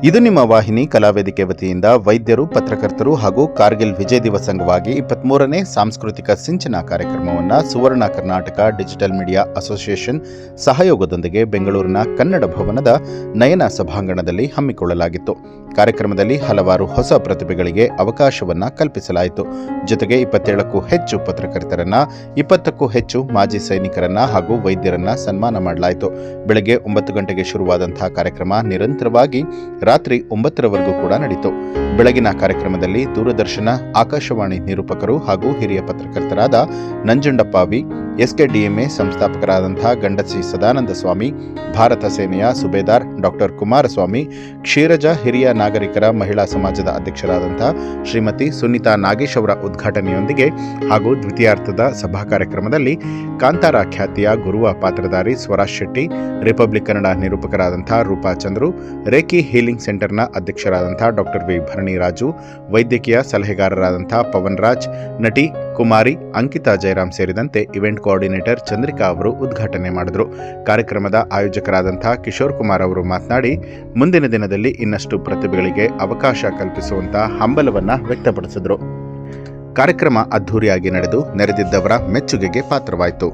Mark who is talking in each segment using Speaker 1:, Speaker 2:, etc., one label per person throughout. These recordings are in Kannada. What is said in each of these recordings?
Speaker 1: ಇದು ನಿಮ್ಮ ವಾಹಿನಿ ಕಲಾವೇದಿಕೆ ವತಿಯಿಂದ ವೈದ್ಯರು, ಪತ್ರಕರ್ತರು ಹಾಗೂ ಕಾರ್ಗಿಲ್ ವಿಜಯ್ ದಿವಸ್ ಅಂಗವಾಗಿ 23ನೇ ಸಾಂಸ್ಕೃತಿಕ ಸಿಂಚನ ಕಾರ್ಯಕ್ರಮವನ್ನು Suvarna Karnataka digital media association ಸಹಯೋಗದೊಂದಿಗೆ ಬೆಂಗಳೂರಿನ ಕನ್ನಡ ಭವನದ ನಯನ ಸಭಾಂಗಣದಲ್ಲಿ ಹಮ್ಮಿಕೊಳ್ಳಲಾಗಿತ್ತು. ಕಾರ್ಯಕ್ರಮದಲ್ಲಿ ಹಲವಾರು ಹೊಸ ಪ್ರತಿಭೆಗಳಿಗೆ ಅವಕಾಶವನ್ನು ಕಲ್ಪಿಸಲಾಯಿತು. ಜೊತೆಗೆ 27ಕ್ಕೂ ಹೆಚ್ಚು ಪತ್ರಕರ್ತರನ್ನ, 20ಕ್ಕೂ ಹೆಚ್ಚು ಮಾಜಿ ಸೈನಿಕರನ್ನ ಹಾಗೂ ವೈದ್ಯರನ್ನ ಸನ್ಮಾನ ಮಾಡಲಾಯಿತು. ಬೆಳಗ್ಗೆ 9 ಗಂಟೆಗೆ ಶುರುವಾದಂತಹ ಕಾರ್ಯಕ್ರಮ ನಿರಂತರವಾಗಿ ರಾತ್ರಿ 9ರವರೆಗೂ ಕೂಡ ನಡೆಯಿತು. ಬೆಳಗಿನ ಕಾರ್ಯಕ್ರಮದಲ್ಲಿ ದೂರದರ್ಶನ, ಆಕಾಶವಾಣಿ ನಿರೂಪಕರು ಹಾಗೂ ಹಿರಿಯ ಪತ್ರಕರ್ತರಾದ ನಂಜುಂಡಪ್ಪ ವಿ, SKDMA ಸಂಸ್ಥಾಪಕರಾದಂತಹ ಗಂಡಸಿ ಸದಾನಂದ ಸ್ವಾಮಿ, ಭಾರತ ಸೇನೆಯ ಸುಬೇದಾರ್ ಡಾಕ್ಟರ್ ಕುಮಾರಸ್ವಾಮಿ, ಕ್ಷೀರಜ ಹಿರಿಯ ನಾಗರಿಕರ ಮಹಿಳಾ ಸಮಾಜದ ಅಧ್ಯಕ್ಷರಾದಂತಹ ಶ್ರೀಮತಿ ಸುನೀತಾ ನಾಗೇಶ್ ಅವರ ಉದ್ಘಾಟನೆಯೊಂದಿಗೆ ಹಾಗೂ ದ್ವಿತೀಯಾರ್ಧದ ಸಭಾ ಕಾರ್ಯಕ್ರಮದಲ್ಲಿ ಕಾಂತಾರ ಖ್ಯಾತಿಯ ಗುರುವ ಪಾತ್ರಧಾರಿ ಸ್ವರಾಜ್ ಶೆಟ್ಟಿ, ರಿಪಬ್ಲಿಕ್ ಕನ್ನಡ ನಿರೂಪಕರಾದಂತಹ ರೂಪಾ ಚಂದ್ರು, ರೇಖಿ ಹೀಲಿಂಗ್ ಸೆಂಟರ್ನ ಅಧ್ಯಕ್ಷರಾದಂತಹ ಡಾಕ್ಟರ್ ವಿ ಭರಣಿರಾಜು, ವೈದ್ಯಕೀಯ ಸಲಹೆಗಾರರಾದಂತಹ ಪವನ್ ರಾಜ್, ನಟಿ ಕುಮಾರಿ ಅಂಕಿತಾ ಜಯರಾಮ್ ಸೇರಿದಂತೆ ಇವೆಂಟ್ ಕೋಆರ್ಡಿನೇಟರ್ ಚಂದ್ರಿಕಾ ಅವರು ಉದ್ಘಾಟನೆ ಮಾಡಿದರು. ಕಾರ್ಯಕ್ರಮದ ಆಯೋಜಕರಾದಂತಹ ಕಿಶೋರ್ ಕುಮಾರ್ ಅವರು ಮಾತನಾಡಿ, ಮುಂದಿನ ದಿನದಲ್ಲಿ ಇನ್ನಷ್ಟು ಪ್ರತಿಭೆಗಳಿಗೆ ಅವಕಾಶ ಕಲ್ಪಿಸುವಂತಹ ಹಂಬಲವನ್ನು ವ್ಯಕ್ತಪಡಿಸಿದರು. ಕಾರ್ಯಕ್ರಮ ಅದ್ಧೂರಿಯಾಗಿ ನಡೆದು ನೆರೆದಿದ್ದವರ ಮೆಚ್ಚುಗೆಗೆ ಪಾತ್ರವಾಯಿತು.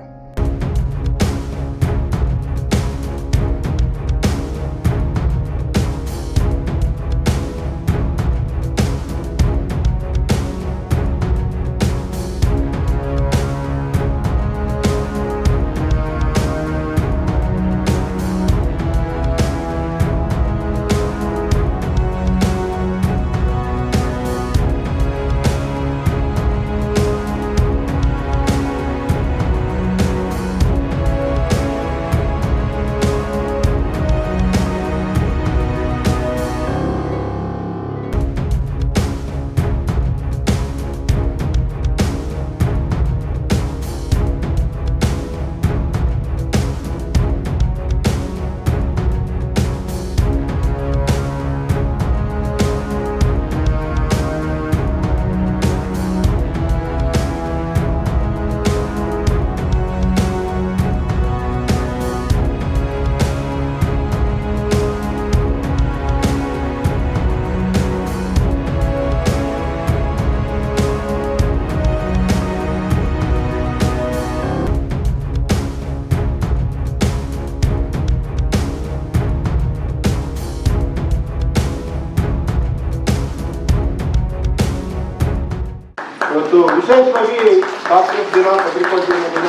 Speaker 2: ಇವತ್ತು ವಿಶೇಷವಾಗಿ ಸ್ವಾತಂತ್ರ್ಯ ದಿನ, ಪತ್ರಿಕೋದ್ಯಮ ದಿನ,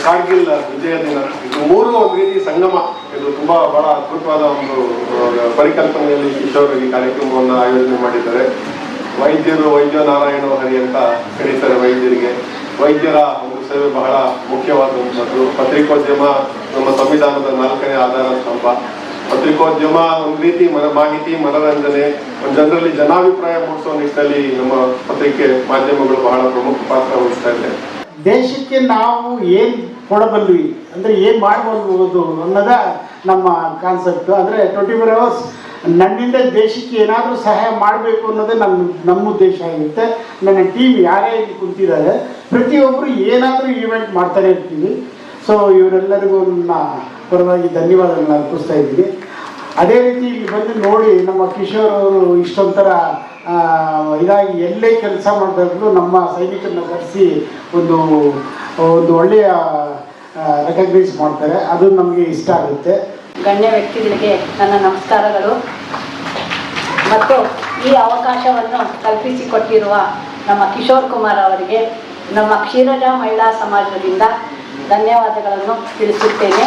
Speaker 2: ಕಾರ್ಗಿಲ್ ವಿಜಯ ದಿನ, ಇದು ಮೂರು ಒಂದು ರೀತಿ ಸಂಗಮ. ಇದು ತುಂಬಾ ಬಹಳ ಅದ್ಭುತವಾದ ಒಂದು ಪರಿಕಲ್ಪನೆಯಲ್ಲಿ ಕಿಶೋರ್ ಈ ಕಾರ್ಯಕ್ರಮವನ್ನು ಆಯೋಜನೆ ಮಾಡಿದ್ದಾರೆ. ವೈದ್ಯರು ವೈದ್ಯ ನಾರಾಯಣ ಹರಿ ಅಂತ ಕರೀತಾರೆ. ವೈದ್ಯರಿಗೆ ವೈದ್ಯರ ಒಂದು ಸೇವೆ ಬಹಳ ಮುಖ್ಯವಾದಂಥದ್ದು. ಪತ್ರಿಕೋದ್ಯಮ ನಮ್ಮ ಸಂವಿಧಾನದ 4ನೇ ಆಧಾರ ಸ್ತಂಭ. ಪತ್ರಿಕೋದ್ಯಮ ಒಂದು ರೀತಿ ಮಾಹಿತಿ, ಮನರಂಜನೆ, ಜನರಲ್ಲಿ ಜನಾಭಿಪ್ರಾಯ ಮೂಡಿಸುವ ನಿಟ್ಟಿನಲ್ಲಿ ನಮ್ಮ ಪತ್ರಿಕೆ ಮಾಧ್ಯಮಗಳು ಬಹಳ ಪ್ರಮುಖ ಪಾತ್ರ ವಹಿಸ್ತಾ ಇದೆ.
Speaker 3: ದೇಶಕ್ಕೆ ನಾವು ಏನು ಕೊಡಬಲ್ವಿ ಅಂದರೆ ಏನು ಮಾಡಬಹುದು ಅನ್ನೋದ ನಮ್ಮ ಕಾನ್ಸೆಪ್ಟು. ಅಂದರೆ 24 hours ನನ್ನಿಂದ ದೇಶಕ್ಕೆ ಏನಾದರೂ ಸಹಾಯ ಮಾಡಬೇಕು ಅನ್ನೋದೇ ನಮ್ಮ ಉದ್ದೇಶ ಆಗಿರುತ್ತೆ. ನನ್ನ ಟೀಮ್ ಯಾರೇ ಇಲ್ಲಿ ಕುಂತಿದ್ದಾರೆ ಪ್ರತಿಯೊಬ್ಬರು ಏನಾದರೂ ಈವೆಂಟ್ ಮಾಡ್ತಾನೆ ಇರ್ತೀವಿ. ಸೊ ಇವರೆಲ್ಲರಿಗೂ ನನ್ನ ಪರವಾಗಿ ಧನ್ಯವಾದಗಳನ್ನ ಅರ್ಪಿಸ್ತಾ ಇದ್ದೀನಿ. ಅದೇ ರೀತಿ ಇಲ್ಲಿ ಬಂದು ನೋಡಿ ನಮ್ಮ ಕಿಶೋರ್ ಅವರು ಇಷ್ಟೊಂಥರ ಇದಾಗಿ ಎಲ್ಲೇ ಕೆಲಸ ಮಾಡಿದಾಗಲೂ ನಮ್ಮ ಸೈನಿಕರನ್ನ ಕರೆಸಿ ಒಂದು ಒಳ್ಳೆಯ ರೆಕಗ್ನೈಸ್ ಮಾಡ್ತಾರೆ. ಅದು ನಮಗೆ ಇಷ್ಟ ಆಗುತ್ತೆ.
Speaker 4: ಗಣ್ಯ ವ್ಯಕ್ತಿಗಳಿಗೆ ನನ್ನ ನಮಸ್ಕಾರಗಳು ಮತ್ತು ಈ ಅವಕಾಶವನ್ನು ಕಲ್ಪಿಸಿಕೊಟ್ಟಿರುವ ನಮ್ಮ ಕಿಶೋರ್ ಕುಮಾರ್ ಅವರಿಗೆ ನಮ್ಮ ಕ್ಷೀರಜ ಮಹಿಳಾ ಸಮಾಜದಿಂದ ಧನ್ಯವಾದಗಳನ್ನು ತಿಳಿಸುತ್ತೇನೆ.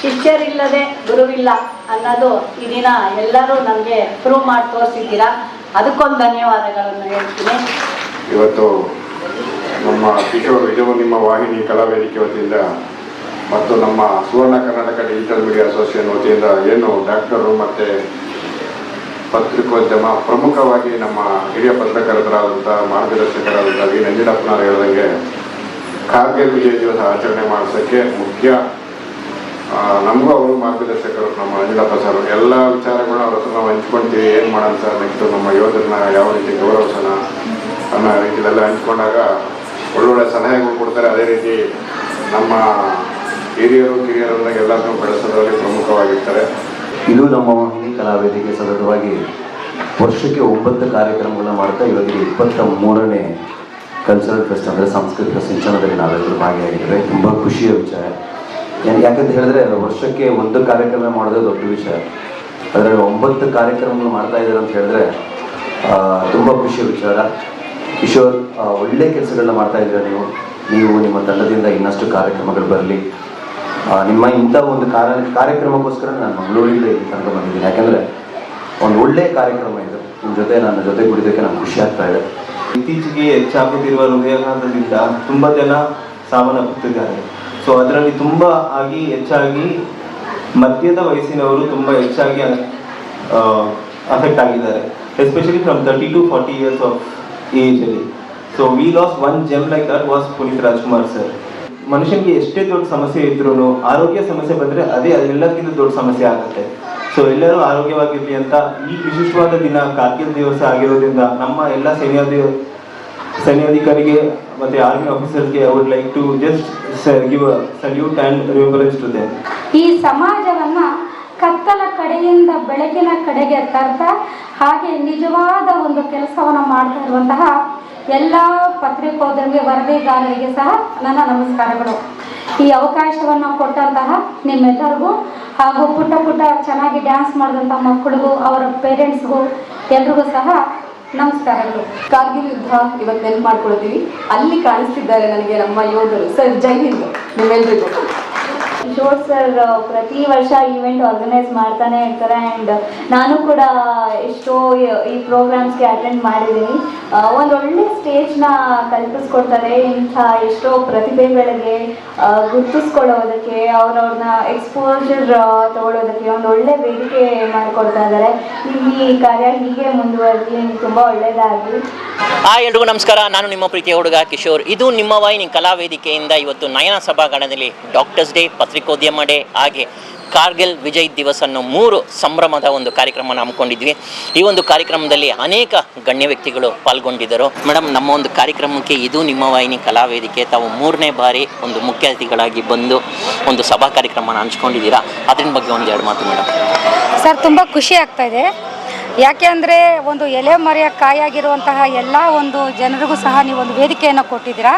Speaker 4: ಶಿಷ್ಯರಿಲ್ಲದೆ ಗುರುವಿಲ್ಲ ಅನ್ನೋದು ಈ ದಿನ ಎಲ್ಲರೂ ನಮಗೆ ಪ್ರೂವ್ ಮಾಡಿ ತೋರಿಸಿದ್ದೀರಾ. ಅದಕ್ಕೊಂದು ಧನ್ಯವಾದಗಳನ್ನು ಹೇಳ್ತೀನಿ.
Speaker 5: ಇವತ್ತು ನಮ್ಮ ಕಿಶೋರ್ ಇದು ನಿಮ್ಮ ವಾಹಿನಿ ಕಲಾವೇದಿಕೆ ವತಿಯಿಂದ ಮತ್ತು ನಮ್ಮ Suvarna Karnataka digital media association ವತಿಯಿಂದ ಏನು ಡಾಕ್ಟರು ಮತ್ತು ಪತ್ರಿಕೋದ್ಯಮ ಪ್ರಮುಖವಾಗಿ ನಮ್ಮ ಹಿರಿಯ ಪತ್ರಕರ್ತರಾದಂಥ ಮಾರ್ಗದರ್ಶಕರಾದಂಥ ವಿ ನಂಜುಂಡಪ್ಪನವರು ಹೇಳಿದಂಗೆ ಕಾರ್ಗಿಲ್ ವಿಜಯ ದಿವಸ ಆಚರಣೆ ಮಾಡಿಸೋಕ್ಕೆ ಮುಖ್ಯ ನಮಗೂ ಅವರು ಮಾರ್ಗದರ್ಶಕರು. ನಮ್ಮ ನಂಜುಂಡಪ್ಪ ಸರ್ ಎಲ್ಲ ವಿಚಾರಗಳನ್ನ ಅವ್ರ ಹತ್ರ ನಾವು ಹಂಚ್ಕೊಳ್ತೀವಿ. ಏನು ಮಾಡೋಣ ಸರ್, ನೆಕ್ಸ್ಟು ನಮ್ಮ ಯೋಧರನ್ನ ಯಾವ ರೀತಿ ಗೌರವಿಸೋಣ ಅನ್ನೋ ರೀತಿಯೆಲ್ಲ ಹಂಚ್ಕೊಂಡಾಗ ಒಳ್ಳೊಳ್ಳೆ ಸಲಹೆಗಳು ಕೊಡ್ತಾರೆ. ಅದೇ ರೀತಿ ನಮ್ಮ ಹಿರಿಯರು ಕಿರಿಯರನ್ನ ಎಲ್ಲರನ್ನೂ ಬೆಳೆಸೋದ್ರಲ್ಲಿ ಪ್ರಮುಖವಾಗಿರ್ತಾರೆ.
Speaker 6: ಇದು ನಮ್ಮ ವಾಹಿನಿ ಕಲಾವೇದಿಕೆ ಸತತವಾಗಿ ವರ್ಷಕ್ಕೆ 9 ಕಾರ್ಯಕ್ರಮಗಳನ್ನ ಮಾಡ್ತಾ ಇವಾಗ 23ನೇ ಕಲ್ಚರಲ್ ಫೆಸ್ಟ್ ಅಂದರೆ ಸಾಂಸ್ಕೃತಿಕ ಸಿಂಚನದಲ್ಲಿ ನಾವೆಲ್ಲರೂ ಭಾಗಿಯಾಗಿದ್ದೇವೆ. ತುಂಬ ಖುಷಿಯ ವಿಚಾರ. ಯಾಕಂತ ಹೇಳಿದ್ರೆ ವರ್ಷಕ್ಕೆ 1 ಕಾರ್ಯಕ್ರಮ ಮಾಡೋದೇ ದೊಡ್ಡ ವಿಷಯ. ಅದರಲ್ಲಿ 9 ಕಾರ್ಯಕ್ರಮಗಳು ಮಾಡ್ತಾ ಇದ್ದಾರೆ ಅಂತ ಹೇಳಿದ್ರೆ ತುಂಬ ಖುಷಿಯ ವಿಚಾರ. ಕಿಶೋರ್, ಒಳ್ಳೆ ಕೆಲಸಗಳನ್ನ ಮಾಡ್ತಾ ಇದ್ದೀರಾ ನೀವು ನಿಮ್ಮ ತಂಡದಿಂದ ಇನ್ನಷ್ಟು ಕಾರ್ಯಕ್ರಮಗಳು ಬರಲಿ. ನಿಮ್ಮ ಇಂಥ ಒಂದು ಕಾರ್ಯಕ್ರಮಕ್ಕೋಸ್ಕರ ನಾನು ಮಂಗಳೂರಿಂದ ಇಲ್ಲಿ ತನಕ ಬಂದಿದ್ದೀನಿ. ಯಾಕಂದರೆ ಒಂದು ಒಳ್ಳೆಯ ಕಾರ್ಯಕ್ರಮ ಇದು. ನನ್ನ ಜೊತೆ ಕೂಡಿದ್ದಕ್ಕೆ ನಂಗೆ ಖುಷಿ ಆಗ್ತಾ ಇದೆ.
Speaker 7: ಇತ್ತೀಚೆಗೆ ಹೆಚ್ಚಾಗುತ್ತಿರುವ ಹೃದಯಾಘಾತದಿಂದ ತುಂಬ ಜನ ಸಾವನ್ನಪ್ಪುತ್ತಿದ್ದಾರೆ. ಸೊ ಅದರಲ್ಲಿ ಹೆಚ್ಚಾಗಿ ಮಧ್ಯದ ವಯಸ್ಸಿನವರು ತುಂಬ ಹೆಚ್ಚಾಗಿ ಅಫೆಕ್ಟ್ ಆಗಿದ್ದಾರೆ, especially from 30 to 40 years of ಏಜಲ್ಲಿ. So we lost one gem like that was Puneeth Rajkumar sir. ಮನುಷ್ಯನಿಗೆ ಎಷ್ಟೇ ದೊಡ್ಡ ಸಮಸ್ಯೆ ಇದ್ರೂ ಆರೋಗ್ಯ ಸಮಸ್ಯೆ ಬಂದರೆ ಅದೇ ಎಲ್ಲಕ್ಕಿಂತ ದೊಡ್ಡ ಸಮಸ್ಯೆ ಆಗುತ್ತೆ. ಸೊ ಎಲ್ಲರೂ ಆರೋಗ್ಯವಾಗಿರಲಿ ಅಂತ ಈ ವಿಶಿಷ್ಟವಾದ ದಿನ ಕಾರ್ಗಿಲ್ ದಿವಸ ಆಗಿರೋದ್ರಿಂದ ನಮ್ಮ ಎಲ್ಲ ಸೈನ್ಯಾಧಿಕಾರಿಗೆ ಮತ್ತು ಆರ್ಮಿ ಆಫೀಸರ್ಸ್ಗೆ I would like to just give a salute and remembrance to them.
Speaker 8: ಈ ಸಮಾಜವನ್ನು ಕತ್ತಲ ಕಡೆಯಿಂದ ಬೆಳಕಿನ ಕಡೆಗೆ ತರ್ತಾ ಹಾಗೆ ನಿಜವಾದ ಒಂದು ಕೆಲಸವನ್ನು ಮಾಡ್ತಾ ಇರುವಂತಹ ಎಲ್ಲ ಪತ್ರಿಕೋದ್ಯಮಿ ವರದಿಗಾರರಿಗೆ ಸಹ ನನ್ನ ನಮಸ್ಕಾರಗಳು. ಈ ಅವಕಾಶವನ್ನು ಕೊಟ್ಟಂತಹ ನಿಮ್ಮೆಲ್ಲರಿಗೂ ಹಾಗೂ ಪುಟ್ಟ ಚೆನ್ನಾಗಿ ಡ್ಯಾನ್ಸ್ ಮಾಡಿದಂಥ ಮಕ್ಕಳಿಗೂ ಅವರ ಪೇರೆಂಟ್ಸ್ಗೂ ಎಲ್ರಿಗೂ ಸಹ ನಮಸ್ಕಾರಗಳು.
Speaker 9: ಕಾರ್ಗಿಲ್ ಯುದ್ಧ ಇವತ್ತು ನೆನಪು ಮಾಡ್ಕೊಳ್ತೀವಿ. ಅಲ್ಲಿ ಕಾಣಿಸ್ತಿದ್ದಾರೆ ನನಗೆ ನಮ್ಮ ಯೋಧರು. ಸರ್ ಜೈ ಹಿಂದ್ ನಿಮ್ಮೆಲ್ರಿಗೂ.
Speaker 4: ಕಿಶೋರ್ ಸರ್ ಪ್ರತಿ ವರ್ಷ ಈವೆಂಟ್ ಆರ್ಗನೈಸ್ ಮಾಡ್ತಾನೆ ಇರ್ತಾರೆ ಆ್ಯಂಡ್ ನಾನು ಕೂಡ ಎಷ್ಟೋ ಈ ಪ್ರೋಗ್ರಾಮ್ಸ್ಗೆ ಅಟೆಂಡ್ ಮಾಡಿದ್ದೀನಿ. ಒಂದೊಳ್ಳೆ ಸ್ಟೇಜ್ನ ಕಲ್ಪಿಸ್ಕೊಡ್ತಾರೆ. ಇಂಥ ಎಷ್ಟೋ ಪ್ರತಿಭೆಗಳಿಗೆ ಗುರುತಿಸ್ಕೊಳ್ಳೋದಕ್ಕೆ ಅವ್ರವ್ರನ್ನ ಎಕ್ಸ್ಪೋಜರ್ ತಗೊಳ್ಳೋದಕ್ಕೆ ಒಂದು ಒಳ್ಳೆ ವೇದಿಕೆ ಮಾಡಿಕೊಡ್ತಾ ಇದ್ದಾರೆ. ಈ ಕಾರ್ಯ ಹೀಗೆ ಮುಂದುವರಿಲಿ, ತುಂಬ ಒಳ್ಳೆಯದಾಗಲಿ.
Speaker 10: ಎಲ್ರಿಗೂ ನಮಸ್ಕಾರ. ನಾನು ನಿಮ್ಮ ಪ್ರೀತಿಯ ಹುಡುಗ ಕಿಶೋರ್. ಇದು ನಿಮ್ಮ ವಾಹಿನಿ ಕಲಾವೇದಿಕೆಯಿಂದ ಇವತ್ತು ನಯನ ಸಭಾಂಗಣದಲ್ಲಿ ಡಾಕ್ಟರ್ಸ್ ಡೇ, ಪತ್ರಿಕೋದ್ಯಮ ಡೇ ಹಾಗೆ ಕಾರ್ಗಿಲ್ ವಿಜಯ್ ದಿವಸ್ ಅನ್ನೋ 3 ಸಂಭ್ರಮದ ಒಂದು ಕಾರ್ಯಕ್ರಮನ ಹಮ್ಮಿಕೊಂಡಿದ್ವಿ. ಈ ಒಂದು ಕಾರ್ಯಕ್ರಮದಲ್ಲಿ ಅನೇಕ ಗಣ್ಯ ವ್ಯಕ್ತಿಗಳು ಪಾಲ್ಗೊಂಡಿದ್ದರು. ಮೇಡಮ್, ನಮ್ಮ ಒಂದು ಕಾರ್ಯಕ್ರಮಕ್ಕೆ ಇದು ನಿಮ್ಮ ವಾಹಿನಿ ಕಲಾವೇದಿಕೆ ತಾವು 3ನೇ ಬಾರಿ ಒಂದು ಮುಖ್ಯ ಅತಿಥಿಗಳಾಗಿ ಬಂದು ಒಂದು ಸಭಾ ಕಾರ್ಯಕ್ರಮನ ಹಂಚ್ಕೊಂಡಿದ್ದೀರಾ. ಅದ್ರ ಬಗ್ಗೆ ಒಂದು 2 ಮಾತು ಮೇಡಮ್.
Speaker 8: ಸರ್, ತುಂಬ ಖುಷಿ ಆಗ್ತಾ ಇದೆ. ಯಾಕೆ ಅಂದರೆ ಒಂದು ಎಲೆ ಮರೆಯ ಕಾಯಾಗಿರುವಂತಹ ಎಲ್ಲ ಒಂದು ಜನರಿಗೂ ಸಹ ನೀವು ಒಂದು ವೇದಿಕೆಯನ್ನು ಕೊಟ್ಟಿದ್ದೀರಾ.